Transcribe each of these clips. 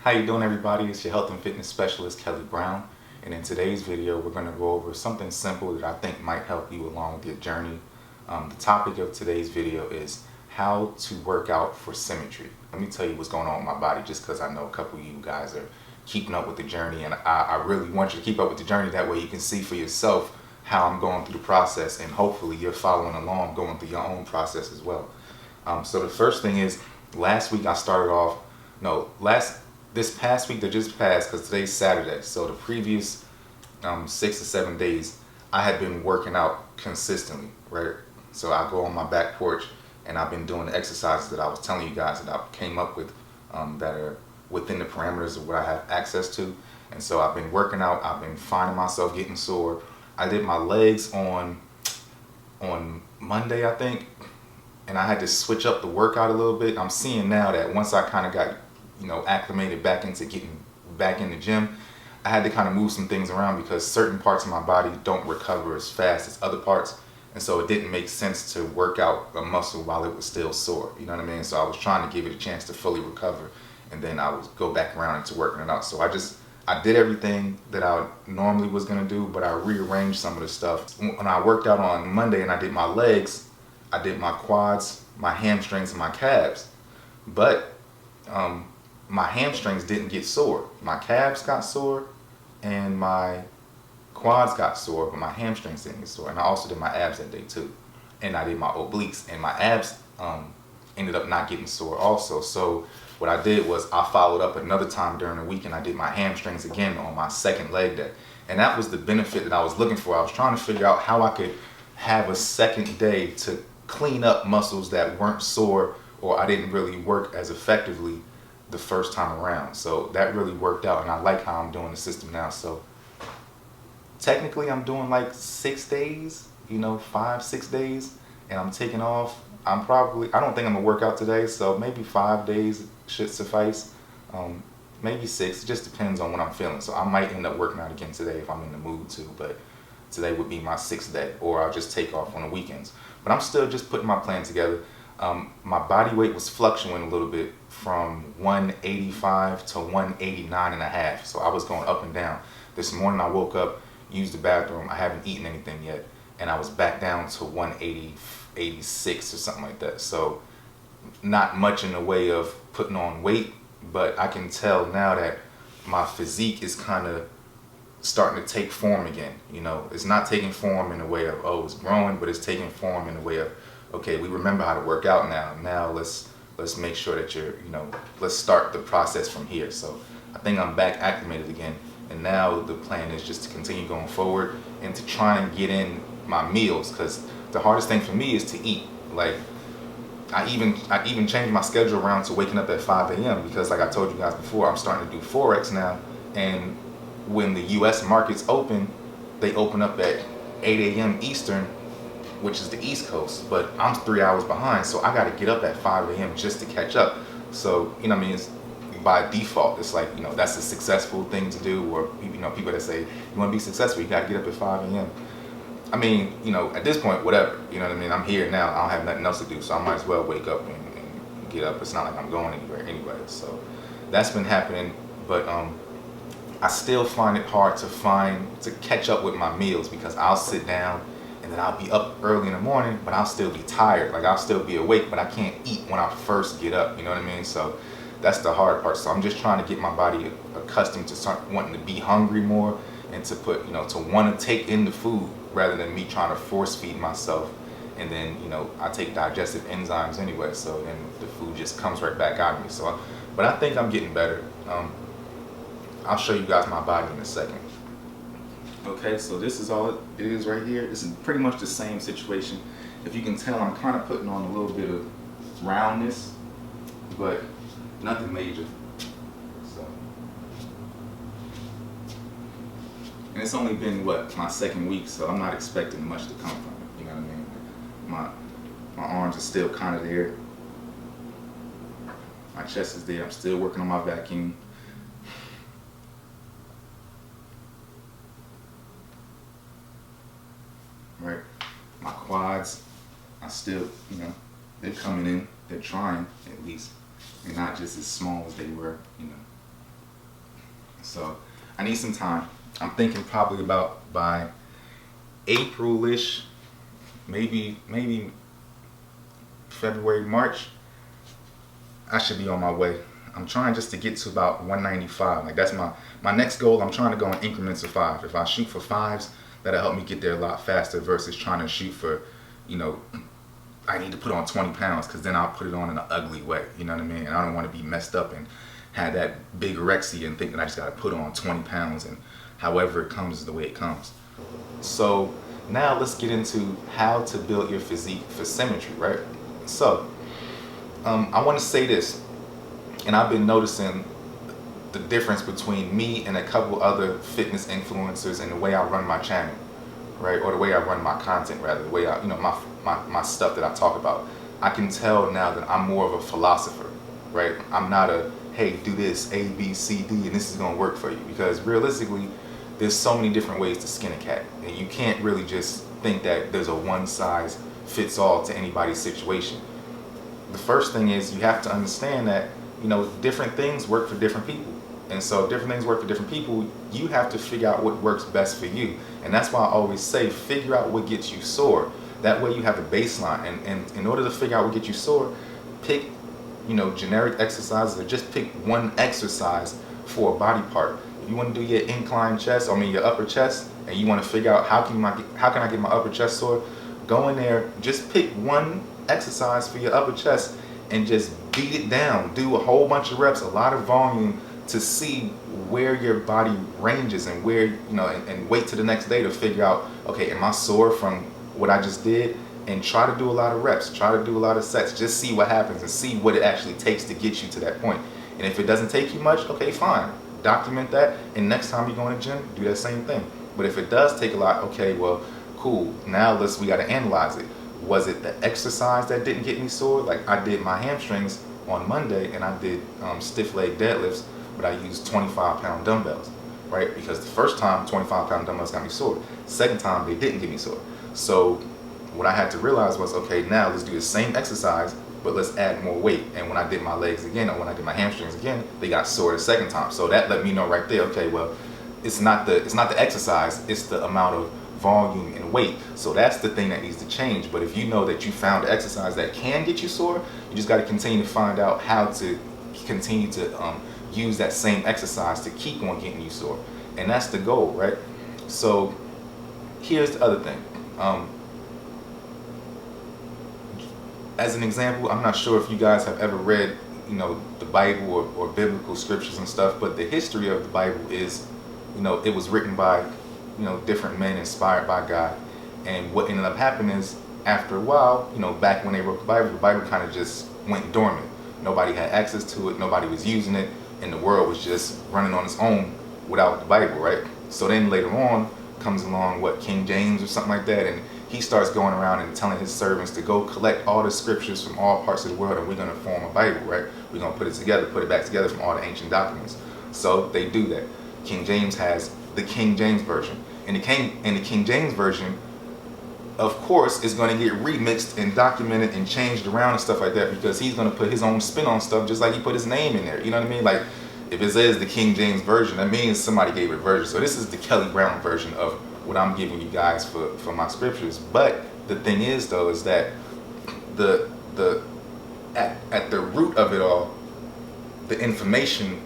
How you doing, everybody? It's your health and fitness specialist, Kelly Brown. And in today's video, we're going to go over something simple that I think might help you along with your journey. The topic of today's video is how to work out for symmetry. Let me tell you what's going on with my body, just because I know a couple of you guys are keeping up with the journey, and I really want you to keep up with the journey. That way you can see for yourself how I'm going through the process, and hopefully you're following along, going through your own process as well. So the first thing is, last week I started off, this past week that just passed, because today's Saturday, so the previous 6 to 7 days, I had been working out consistently, right? So I go on my back porch and I've been doing the exercises that I was telling you guys that I came up with that are within the parameters of what I have access to. And so I've been working out, I've been finding myself getting sore. I did my legs on Monday, I think, and I had to switch up the workout a little bit. I'm seeing now that once I kind of got acclimated back into getting back in the gym, I had to kind of move some things around because certain parts of my body don't recover as fast as other parts. And so it didn't make sense to work out a muscle while it was still sore. You know what I mean? So I was trying to give it a chance to fully recover, and then I would go back around into working it out. So I did everything that I normally was going to do, but I rearranged some of the stuff. When I worked out on Monday and I did my legs, I did my quads, my hamstrings, and my calves. But my hamstrings didn't get sore. My calves got sore and my quads got sore, but my hamstrings didn't get sore. And I also did my abs that day too. And I did my obliques, and my abs ended up not getting sore also. So what I did was I followed up another time during the week and I did my hamstrings again on my second leg day. And that was the benefit that I was looking for. I was trying to figure out how I could have a second day to clean up muscles that weren't sore, or I didn't really work as effectively the first time around. So that really worked out, and I like how I'm doing the system now. So technically I'm doing like 6 days, 5-6 days, and I'm taking off. I don't think I'm gonna work out today, so maybe 5 days should suffice. Maybe 6, it just depends on what I'm feeling. So I might end up working out again today if I'm in the mood to, but today would be my 6th day, or I'll just take off on the weekends. But I'm still just putting my plan together. My body weight was fluctuating a little bit from 185 to 189 and a half. So I was going up and down. This morning I woke up, used the bathroom. I haven't eaten anything yet, and I was back down to 180, 86 or something like that. So not much in the way of putting on weight, but I can tell now that my physique is kind of starting to take form again. It's not taking form in a way of, oh, it's growing, but it's taking form in a way of, okay, we remember how to work out now. Now let's make sure that let's start the process from here. So I think I'm back acclimated again. And now the plan is just to continue going forward and to try and get in my meals, because the hardest thing for me is to eat. Like I even changed my schedule around to waking up at 5 a.m. because, like I told you guys before, I'm starting to do Forex now. And when the US markets open, they open up at 8 a.m. Eastern, which is the East Coast, but I'm 3 hours behind, so I got to get up at 5 a.m. just to catch up. So, it's by default, it's like, that's a successful thing to do, or, people that say, you want to be successful, you got to get up at 5 a.m. I mean, at this point, whatever, I'm here now, I don't have nothing else to do, so I might as well wake up and get up. It's not like I'm going anywhere anyway, so that's been happening, but I still find it hard to catch up with my meals, because I'll sit down and then I'll be up early in the morning, but I'll still be tired. Like I'll still be awake, but I can't eat when I first get up. You know what I mean? So that's the hard part. So I'm just trying to get my body accustomed to start wanting to be hungry more, and to to want to take in the food rather than me trying to force feed myself. And then, I take digestive enzymes anyway, so then the food just comes right back out of me. So, but I think I'm getting better. I'll show you guys my body in a second. Okay, so this is all it is right here. This is pretty much the same situation. If you can tell, I'm kind of putting on a little bit of roundness, but nothing major. So, and it's only been my second week, so I'm not expecting much to come from it. You know what I mean? My arms are still kind of there. My chest is there. I'm still working on my vacuum. Right, my quads, I still, they're coming in, they're trying at least. They're not just as small as they were, So I need some time. I'm thinking probably about by April-ish, maybe February, March, I should be on my way. I'm trying just to get to about 195. Like that's my next goal. I'm trying to go in increments of 5. If I shoot for 5s, that'll help me get there a lot faster versus trying to shoot for, you know, I need to put on 20 pounds because then I'll put it on in an ugly way. You know what I mean? And I don't want to be messed up and have that big orexia and think that I just got to put on 20 pounds and however it comes is the way it comes. So now let's get into how to build your physique for symmetry, right? So I want to say this, and I've been noticing the difference between me and a couple other fitness influencers and the way I run my channel, right? Or the way I run my content, rather, the way I, you know, my stuff that I talk about. I can tell now that I'm more of a philosopher, right? I'm not a, hey, do this, A, B, C, D, and this is going to work for you. Because realistically, there's so many different ways to skin a cat. And you can't really just think that there's a one size fits all to anybody's situation. The first thing is you have to understand that, you know, different things work for different people. And so if different things work for different people, you have to figure out what works best for you. And that's why I always say, figure out what gets you sore. That way you have a baseline. And in order to figure out what gets you sore, pick, you know, generic exercises, or just pick one exercise for a body part. If you want to do your incline chest, your upper chest, and you want to figure out how can I get my upper chest sore, go in there, just pick one exercise for your upper chest and just beat it down. Do a whole bunch of reps, a lot of volume, to see where your body ranges and where, you know, and wait till the next day to figure out, okay, am I sore from what I just did? And try to do a lot of reps, try to do a lot of sets, just see what happens and see what it actually takes to get you to that point. And if it doesn't take you much, okay, fine, document that, and next time you go in the gym, do that same thing. But if it does take a lot, okay, well, cool, now we got to analyze it. Was it the exercise that didn't get me sore? Like I did my hamstrings on Monday and I did stiff leg deadlifts, but I used 25-pound dumbbells, right? Because the first time 25-pound dumbbells got me sore. Second time they didn't get me sore. So what I had to realize was, okay, now let's do the same exercise, but let's add more weight. And when I did my legs again, or when I did my hamstrings again, they got sore the second time. So that let me know right there, okay, well, it's not the exercise, it's the amount of volume and weight. So that's the thing that needs to change. But if you know that you found the exercise that can get you sore, you just got to continue to find out how to continue to use that same exercise to keep on getting you sore. And that's the goal, right? So here's the other thing. As an example, I'm not sure if you guys have ever read, you know, the Bible or biblical scriptures and stuff, but the history of the Bible is, you know, it was written by, you know, different men inspired by God. And what ended up happening is, after a while, you know, back when they wrote the Bible kind of just went dormant. Nobody had access to it, nobody was using it, and the world was just running on its own without the Bible, right? So then later on comes along, King James or something like that, and he starts going around and telling his servants to go collect all the scriptures from all parts of the world, and we're going to form a Bible, right? We're going to put it back together from all the ancient documents. So they do that. King James has the King James Version. And the King James Version, of course, is going to get remixed and documented and changed around and stuff like that, because he's going to put his own spin on stuff, just like he put his name in there. You know what I mean? Like, if it says the King James Version, that means somebody gave it a version. So this is the Kelly Brown version of what I'm giving you guys for my scriptures. But the thing is, though, is that at the root of it all, the information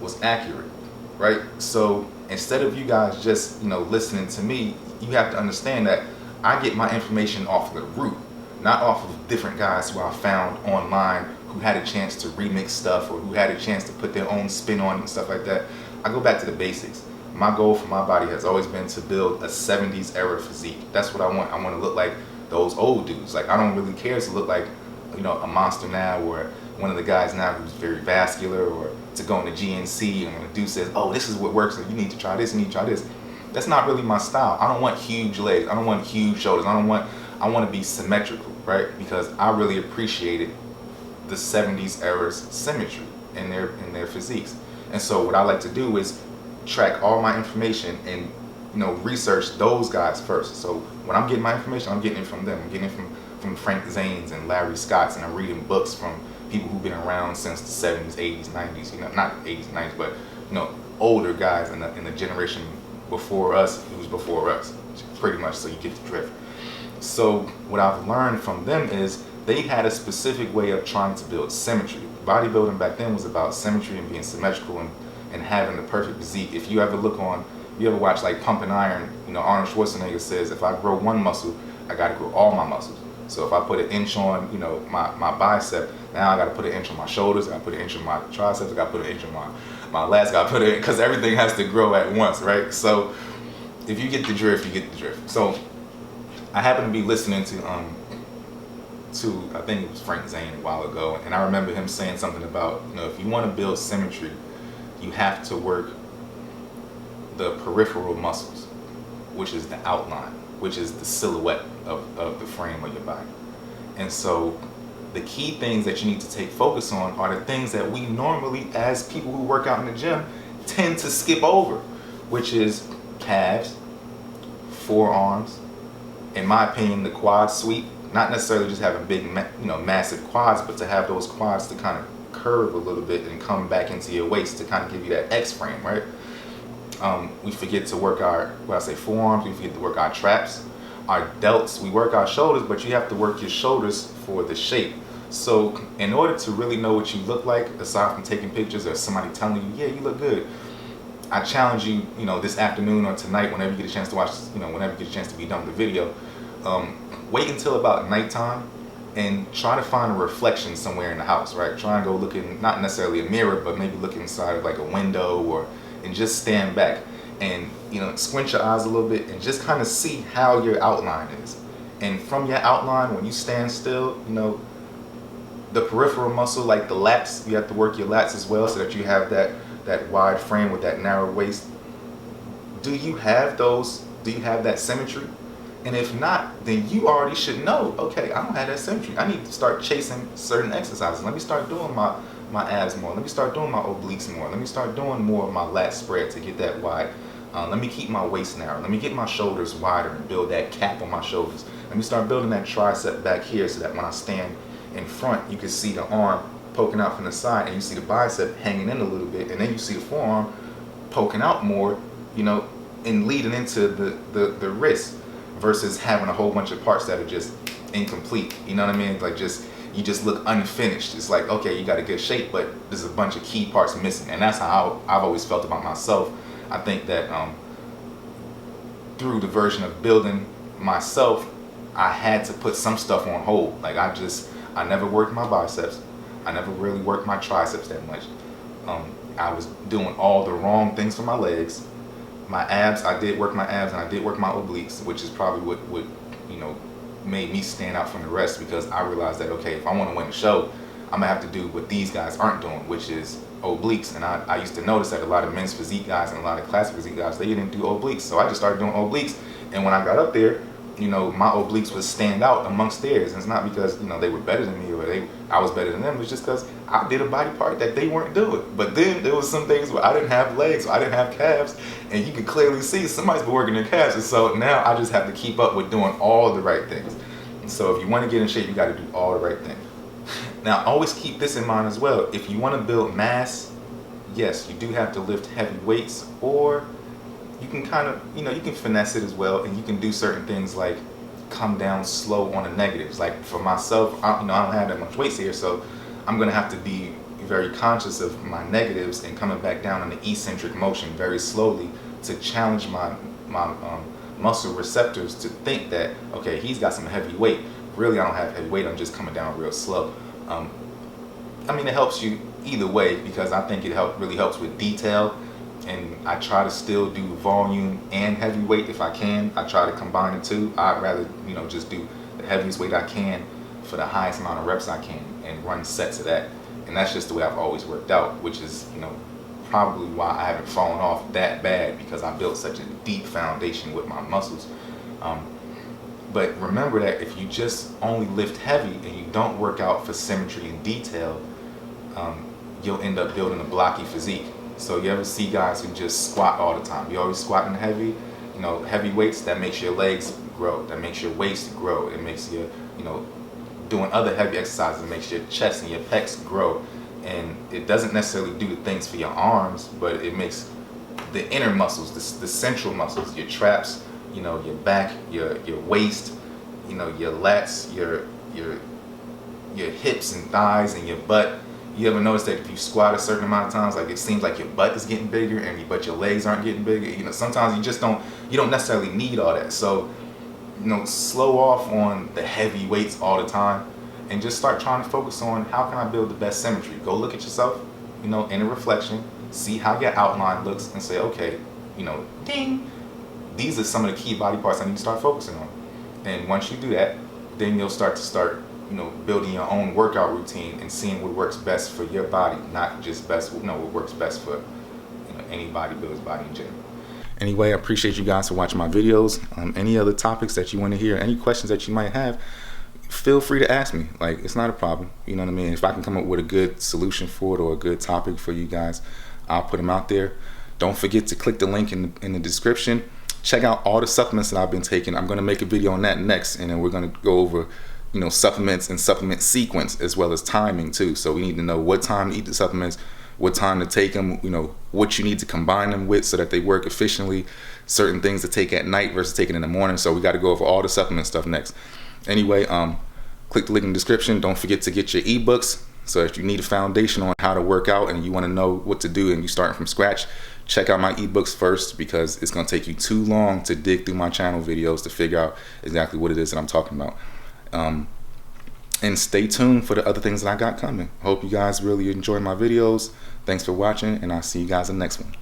was accurate, right? So instead of you guys just, you know, listening to me, you have to understand that I get my information off the root, not off of different guys who I found online who had a chance to remix stuff or who had a chance to put their own spin on it and stuff like that. I go back to the basics. My goal for my body has always been to build a 70s era physique. That's what I want. I want to look like those old dudes. Like, I don't really care to look like, you know, a monster now, or one of the guys now who's very vascular, or to go into GNC and when a dude says, oh, this is what works, and you need to try this, you need to try this. That's not really my style. I don't want huge legs. I don't want huge shoulders. I want to be symmetrical, right? Because I really appreciated the 70s era's symmetry in their physiques. And so what I like to do is track all my information and, you know, research those guys first. So when I'm getting my information, I'm getting it from them. I'm getting it from Frank Zane's and Larry Scott's, and I'm reading books from people who've been around since the 70s, 80s, 90s, you know, not 80s, 90s, but older guys in the generation before us, who's before us, pretty much. So you get the drift. So what I've learned from them is they had a specific way of trying to build symmetry. Bodybuilding back then was about symmetry and being symmetrical and having the perfect physique. If you ever watch like Pump and Iron, Arnold Schwarzenegger says, if I grow one muscle, I got to grow all my muscles. So if I put an inch on, my bicep, now I got to put an inch on my shoulders, I got to put an inch on my triceps, I got to put an inch on my lats, I got to put it, because everything has to grow at once, right? So if you get the drift, you get the drift. So I happen to be listening to I think it was Frank Zane a while ago, and I remember him saying something about, if you want to build symmetry, you have to work the peripheral muscles, which is the outline, which is the silhouette of the frame of your body. And so the key things that you need to take focus on are the things that we normally, as people who work out in the gym, tend to skip over, which is calves, forearms, in my opinion, the quad sweep. Not necessarily just having big, massive quads, but to have those quads to kind of curve a little bit and come back into your waist to kind of give you that X frame, right? We forget to work forearms, we forget to work our traps, our delts, we work our shoulders, but you have to work your shoulders for the shape. So in order to really know what you look like, aside from taking pictures or somebody telling you, yeah, you look good, I challenge you, this afternoon or tonight, whenever you get a chance to watch, whenever you get a chance to be done with the video, wait until about nighttime and try to find a reflection somewhere in the house, right? Try and go look in, not necessarily a mirror, but maybe look inside of like a window and just stand back and, squint your eyes a little bit and just kind of see how your outline is. And from your outline, when you stand still, the peripheral muscle, like the lats, you have to work your lats as well so that you have that wide frame with that narrow waist. Do you have that symmetry? And if not, then you already should know, okay, I don't have that symmetry. I need to start chasing certain exercises. Let me start doing my abs more. Let me start doing my obliques more. Let me start doing more of my lat spread to get that wide. Let me keep my waist narrow. Let me get my shoulders wider and build that cap on my shoulders. Let me start building that tricep back here so that when I stand in front, you can see the arm poking out from the side and you see the bicep hanging in a little bit, and then you see the forearm poking out more, and leading into the wrist, versus having a whole bunch of parts that are just incomplete. You know what I mean? Like you just look unfinished. It's like, okay, you got a good shape, but there's a bunch of key parts missing. And that's how I've always felt about myself. I think that through the version of building myself, I had to put some stuff on hold. Like I never worked my biceps. I never really worked my triceps that much. I was doing all the wrong things for my legs. My abs, I did work my abs and I did work my obliques, which is probably what made me stand out from the rest, because I realized that, okay, if I want to win the show, I'm gonna have to do what these guys aren't doing, which is obliques. And I used to notice that a lot of men's physique guys and a lot of classic physique guys, they didn't do obliques. So I just started doing obliques. And when I got up there, my obliques would stand out amongst theirs. And it's not because, they were better than me or I was better than them. It's just because I did a body part that they weren't doing. But then there was some things where I didn't have legs, I didn't have calves, and you could clearly see somebody's been working their calves. And so now I just have to keep up with doing all the right things. And so if you want to get in shape, you got to do all the right things. Now, always keep this in mind as well. If you want to build mass, yes, you do have to lift heavy weights, or you can kind of, you can finesse it as well, and you can do certain things like come down slow on the negatives. Like for myself, I don't have that much weights here, so I'm going to have to be very conscious of my negatives and coming back down in the eccentric motion very slowly to challenge my muscle receptors to think that, okay, he's got some heavy weight. Really, I don't have heavy weight, I'm just coming down real slow. It helps you either way, because I think it really helps with detail, and I try to still do volume and heavy weight if I can. I try to combine the two. I'd rather, just do the heaviest weight I can for the highest amount of reps I can and run sets of that. And that's just the way I've always worked out, which is, probably why I haven't fallen off that bad, because I built such a deep foundation with my muscles. But remember that if you just only lift heavy and you don't work out for symmetry and detail, you'll end up building a blocky physique. So you ever see guys who just squat all the time? You're always squatting heavy, heavy weights. That makes your legs grow. That makes your waist grow. It makes you, doing other heavy exercises. It makes your chest and your pecs grow. and it doesn't necessarily do the things for your arms, but it makes the inner muscles, the central muscles, your traps, you know, your back, your waist, you know, your lats, your hips and thighs and your butt. You ever notice that if you squat a certain amount of times, like it seems like your butt is getting bigger but your legs aren't getting bigger? You know, sometimes you don't necessarily need all that. So, you know, slow off on the heavy weights all the time and just start trying to focus on how can I build the best symmetry. Go look at yourself, you know, in a reflection, see how your outline looks and say, okay, you know, ding, these are some of the key body parts I need to start focusing on. And once you do that, then you'll start, you know, building your own workout routine and seeing what works best for your body, not just best, you know, what works best for, you know, any bodybuilder's body in general. Anyway, I appreciate you guys for watching my videos. Any other topics that you want to hear, any questions that you might have, feel free to ask me. Like, it's not a problem. You know what I mean? If I can come up with a good solution for it or a good topic for you guys, I'll put them out there. Don't forget to click the link in the description. Check out all the supplements that I've been taking. I'm going to make a video on that next, and then we're going to go over, you know, supplements and supplement sequence as well as timing too. So we need to know what time to eat the supplements, what time to take them, you know, what you need to combine them with so that they work efficiently, certain things to take at night versus taking in the morning. So we got to go over all the supplement stuff next. Anyway, click the link in the description. Don't forget to get your ebooks. So if you need a foundation on how to work out and you want to know what to do and you're starting from scratch, check out my ebooks first, because it's going to take you too long to dig through my channel videos to figure out exactly what it is that I'm talking about. And stay tuned for the other things that I got coming. Hope you guys really enjoy my videos. Thanks for watching, and I'll see you guys in the next one.